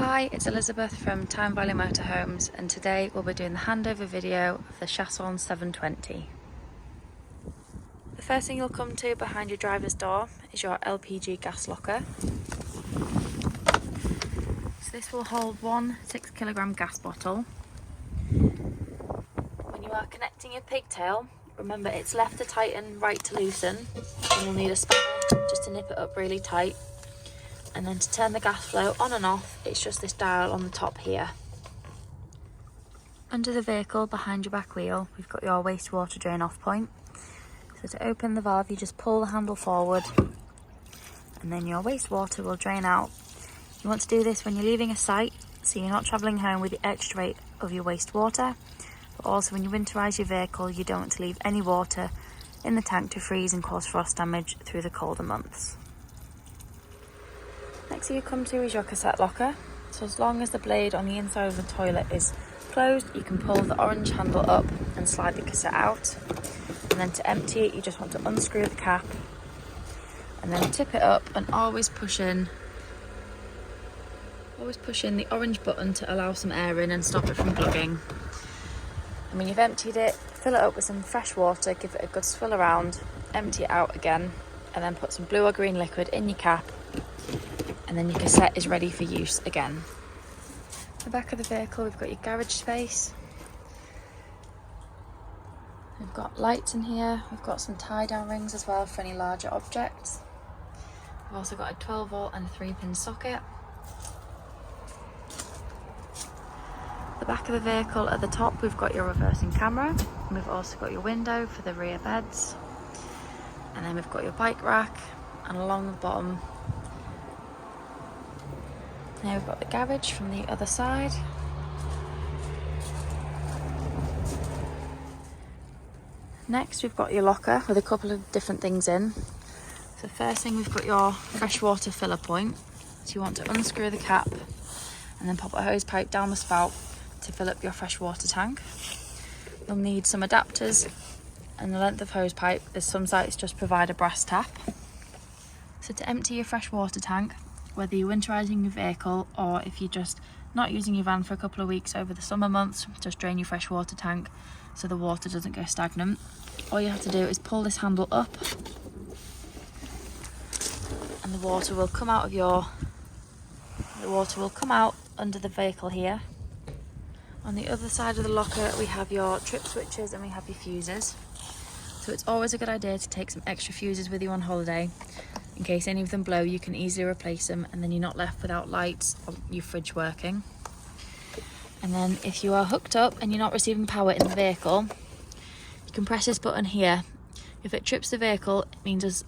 Hi, it's Elizabeth from Tyne Valley Motorhomes, and today we'll be doing the handover video of the Chausson 720. The first thing you'll come to behind your driver's door is your LPG gas locker. So this will hold one 6kg gas bottle. When you are connecting your pigtail, remember it's left to tighten, right to loosen, and you'll need a spanner just to nip it up really tight. And then to turn the gas flow on and off, it's just this dial on the top here. Under the vehicle, behind your back wheel, we've got your wastewater drain off point. So to open the valve, you just pull the handle forward and then your wastewater will drain out. You want to do this when you're leaving a site, so you're not travelling home with the extra weight of your wastewater. But also when you winterise your vehicle, you don't want to leave any water in the tank to freeze and cause frost damage through the colder months. Next thing you come to is your cassette locker. So as long as the blade on the inside of the toilet is closed, you can pull the orange handle up and slide the cassette out. And then to empty it, you just want to unscrew the cap and then tip it up and always push in the orange button to allow some air in and stop it from clogging. And when you've emptied it, fill it up with some fresh water, give it a good swill around, empty it out again, and then put some blue or green liquid in your cap. And then your cassette is ready for use again. At the back of the vehicle, we've got your garage space. We've got lights in here. We've got some tie-down rings as well for any larger objects. We've also got a 12-volt and 3-pin socket. At the back of the vehicle, at the top, we've got your reversing camera. And we've also got your window for the rear beds. And then we've got your bike rack, and along the bottom, now we've got the garage from the other side. Next we've got your locker with a couple of different things in. So first thing, we've got your freshwater filler point. So you want to unscrew the cap and then pop a hose pipe down the spout to fill up your freshwater tank. You'll need some adapters and the length of hose pipe. There's some sites just provide a brass tap. So to empty your freshwater tank, whether you're winterising your vehicle or if you're just not using your van for a couple of weeks over the summer months, just drain your freshwater tank so the water doesn't go stagnant. All you have to do is pull this handle up and the water will come out under the vehicle here. On the other side of the locker, we have your trip switches and we have your fuses. So it's always a good idea to take some extra fuses with you on holiday. In case any of them blow, you can easily replace them and then you're not left without lights or your fridge working. And then if you are hooked up and you're not receiving power in the vehicle, you can press this button here. If it trips the vehicle, it means there's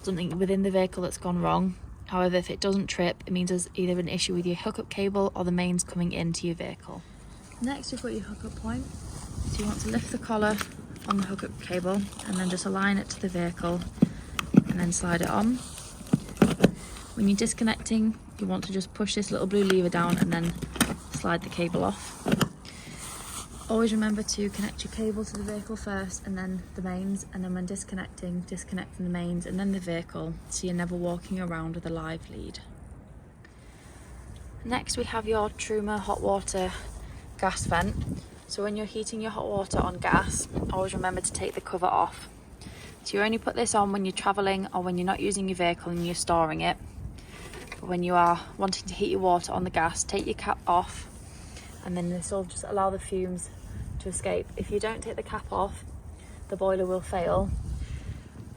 something within the vehicle that's gone wrong. However, if it doesn't trip, it means there's either an issue with your hookup cable or the mains coming into your vehicle. Next, we've got your hookup point. So you want to lift the collar on the hookup cable and then just align it to the vehicle and then slide it on. When you're disconnecting, you want to just push this little blue lever down and then slide the cable off. Always remember to connect your cable to the vehicle first and then the mains, and then when disconnecting the mains and then the vehicle, so you're never walking around with a live lead. Next we have your Truma hot water gas vent. So when you're heating your hot water on gas, always remember to take the cover off. So you only put this on when you're travelling or when you're not using your vehicle and you're storing it. But when you are wanting to heat your water on the gas, take your cap off and then this will just allow the fumes to escape. If you don't take the cap off, the boiler will fail.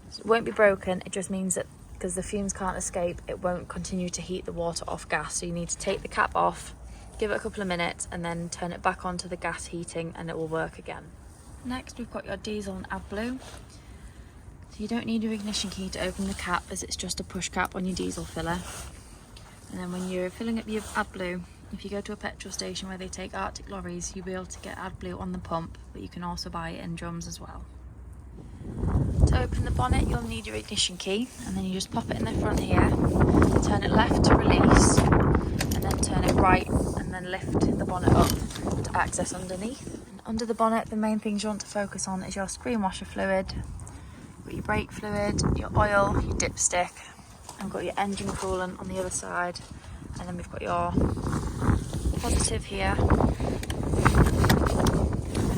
So it won't be broken, it just means that because the fumes can't escape, it won't continue to heat the water off gas. So you need to take the cap off, give it a couple of minutes and then turn it back onto the gas heating and it will work again. Next we've got your diesel and AdBlue. So you don't need your ignition key to open the cap, as it's just a push cap on your diesel filler. And then when you're filling up your AdBlue, if you go to a petrol station where they take Arctic lorries, you'll be able to get AdBlue on the pump, but you can also buy it in drums as well. To open the bonnet, you'll need your ignition key, and then you just pop it in the front here, turn it left to release, and then turn it right, and then lift the bonnet up to access underneath. And under the bonnet, the main things you want to focus on is your screen washer fluid, your brake fluid, your oil, your dipstick. I've got your engine coolant on the other side, And then we've got your positive here, and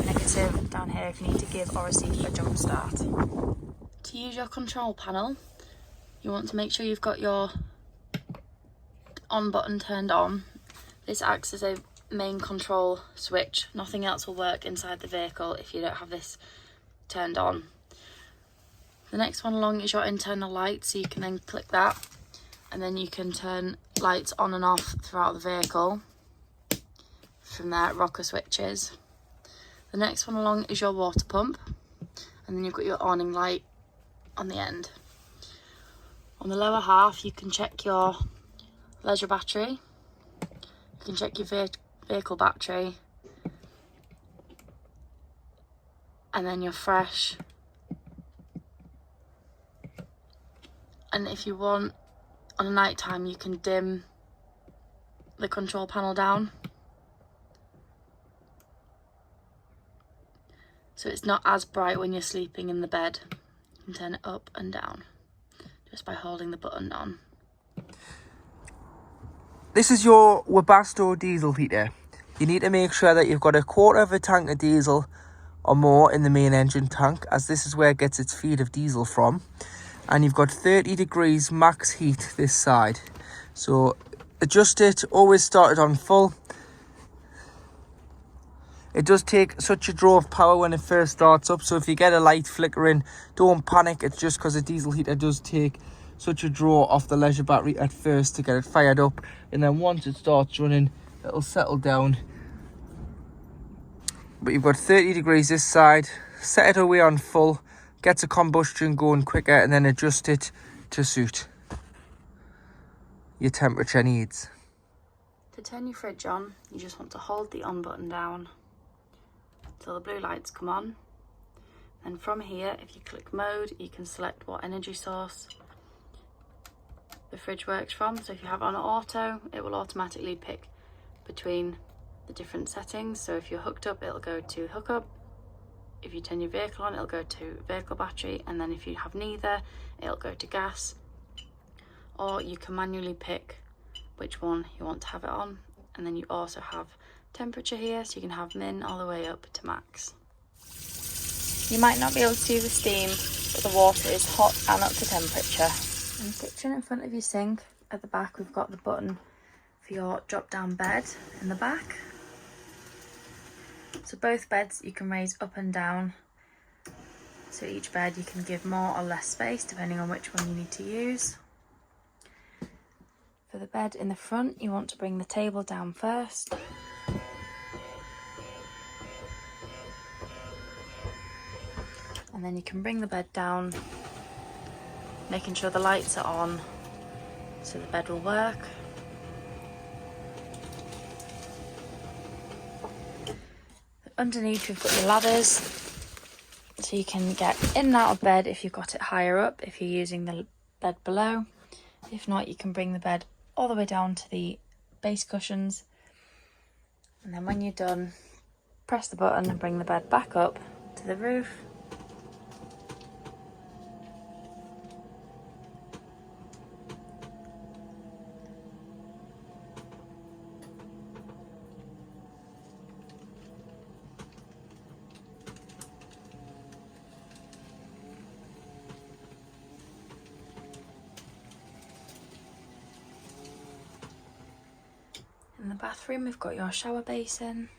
negative down here if you need to give or receive a jump start. To use your control panel, you want to make sure you've got your on button turned on. This acts as a main control switch. Nothing else will work inside the vehicle if you don't have this turned on. The next one along is your internal light, so you can then click that and then you can turn lights on and off throughout the vehicle. From there, rocker switches. The next one along is your water pump, and then you've got your awning light on the end. On the lower half you can check your leisure battery, you can check your vehicle battery, and then your fresh. And if you want, on a night time, you can dim the control panel down, so it's not as bright when you're sleeping in the bed. You can turn it up and down just by holding the button down. This is your Webasto diesel heater. You need to make sure that you've got a quarter of a tank of diesel or more in the main engine tank, as this is where it gets its feed of diesel from. And you've got 30 degrees max heat this side. So adjust it, always start it on full. It does take such a draw of power when it first starts up, so if you get a light flickering, don't panic. It's just because a diesel heater does take such a draw off the leisure battery at first to get it fired up, and then once it starts running, it'll settle down. But you've got 30 degrees this side. Set it away on full, gets a combustion going quicker, and then adjust it to suit your temperature needs. To turn your fridge on, you just want to hold the on button down till the blue lights come on. And from here, if you click mode, you can select what energy source the fridge works from. So if you have it on auto, it will automatically pick between the different settings. So if you're hooked up, it'll go to hookup. If you turn your vehicle on, it'll go to vehicle battery, and then if you have neither, it'll go to gas. Or you can manually pick which one you want to have it on. And then you also have temperature here, so you can have min all the way up to max. You might not be able to see the steam, but the water is hot and up to temperature. In the kitchen in front of your sink, at the back we've got the button for your drop down bed in the back. So both beds you can raise up and down, so each bed you can give more or less space depending on which one you need to use. For the bed in the front, you want to bring the table down first. And then you can bring the bed down, making sure the lights are on so the bed will work. Underneath we've got your ladders, so you can get in and out of bed if you've got it higher up, if you're using the bed below. If not, you can bring the bed all the way down to the base cushions, and then when you're done, press the button and bring the bed back up to the roof. In the bathroom, we've got your shower basin,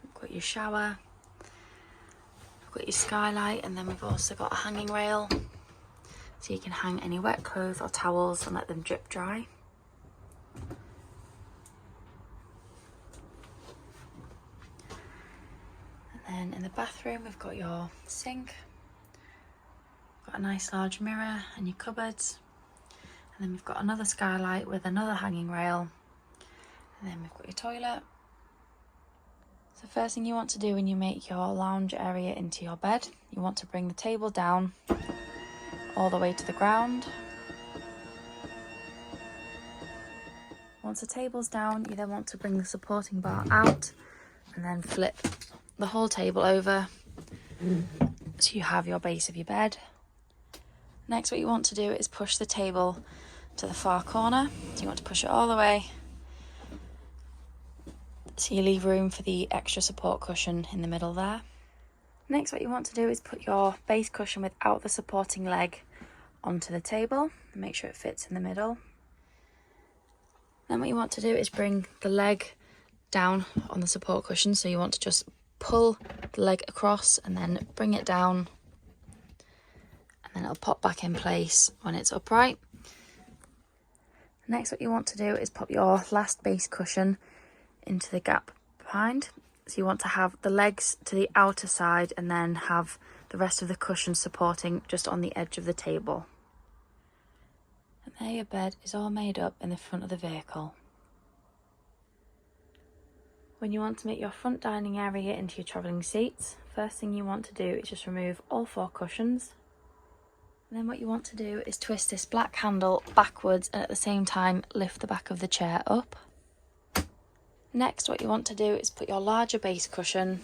we've got your shower, we've got your skylight, and then we've also got a hanging rail, so you can hang any wet clothes or towels and let them drip dry. And then in the bathroom, we've got your sink, got a nice large mirror and your cupboards, and then we've got another skylight with another hanging rail. And then we've got your toilet. So first thing you want to do when you make your lounge area into your bed, you want to bring the table down all the way to the ground. Once the table's down, you then want to bring the supporting bar out and then flip the whole table over so you have your base of your bed. Next, what you want to do is push the table to the far corner. So you want to push it all the way so you leave room for the extra support cushion in the middle there. Next, what you want to do is put your base cushion without the supporting leg onto the table and make sure it fits in the middle. Then what you want to do is bring the leg down on the support cushion, so you want to just pull the leg across and then bring it down, and then it'll pop back in place when it's upright. Next, what you want to do is pop your last base cushion into the gap behind. So you want to have the legs to the outer side and then have the rest of the cushion supporting just on the edge of the table. And there your bed is all made up in the front of the vehicle. When you want to make your front dining area into your travelling seats, first thing you want to do is just remove all 4 cushions. And then what you want to do is twist this black handle backwards and at the same time lift the back of the chair up. Next, what you want to do is put your larger base cushion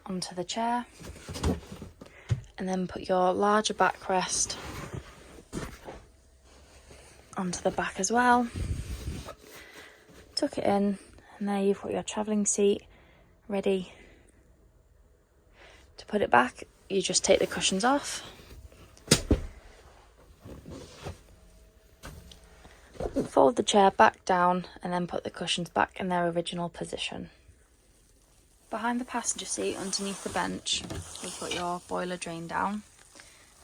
onto the chair and then put your larger backrest onto the back as well. Tuck it in, and there you've got your travelling seat ready to put it back. You just take the cushions off, fold the chair back down and then put the cushions back in their original position. Behind the passenger seat underneath the bench, you've got your boiler drain down.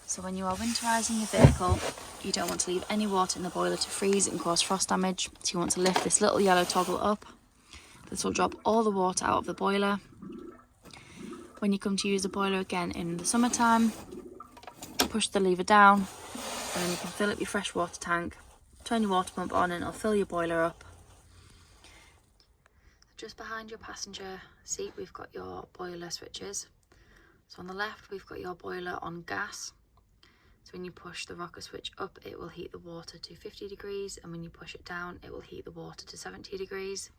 So when you are winterising your vehicle, you don't want to leave any water in the boiler to freeze and cause frost damage. So you want to lift this little yellow toggle up. This will drop all the water out of the boiler. When you come to use the boiler again in the summertime, push the lever down and then you can fill up your fresh water tank. Turn your water pump on and it'll fill your boiler up. Just behind your passenger seat, we've got your boiler switches. So on the left, we've got your boiler on gas. So when you push the rocker switch up, it will heat the water to 50 degrees. And when you push it down, it will heat the water to 70 degrees.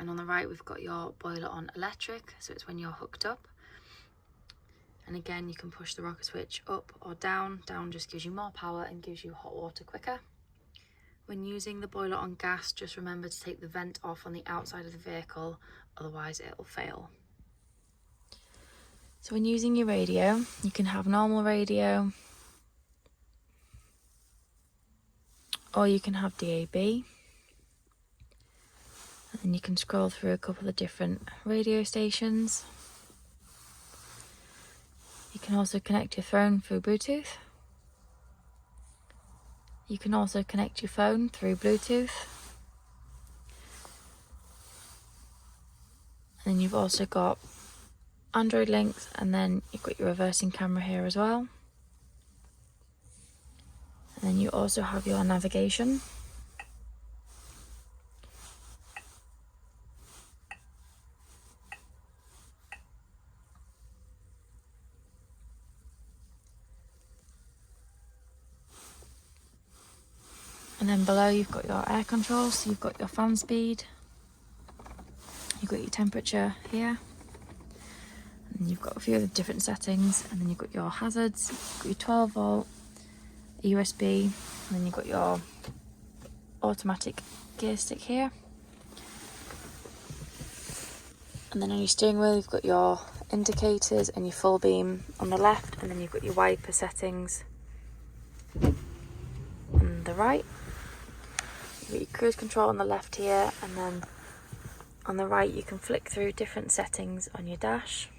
And on the right, we've got your boiler on electric. So it's when you're hooked up. And again, you can push the rocker switch up or down. Down just gives you more power and gives you hot water quicker. When using the boiler on gas, just remember to take the vent off on the outside of the vehicle, otherwise it will fail. So when using your radio, you can have normal radio, or you can have DAB. And then you can scroll through a couple of different radio stations. You can also connect your phone through Bluetooth. You can also connect your phone through Bluetooth. And then you've also got Android links, and then you've got your reversing camera here as well. And then you also have your navigation. And then below you've got your air controls, so you've got your fan speed, you've got your temperature here, and you've got a few other different settings, and then you've got your hazards, you've got your 12 volt, USB, and then you've got your automatic gear stick here. And then on your steering wheel you've got your indicators and your full beam on the left, and then you've got your wiper settings on the right. You've got your cruise control on the left here, and then on the right you can flick through different settings on your dash.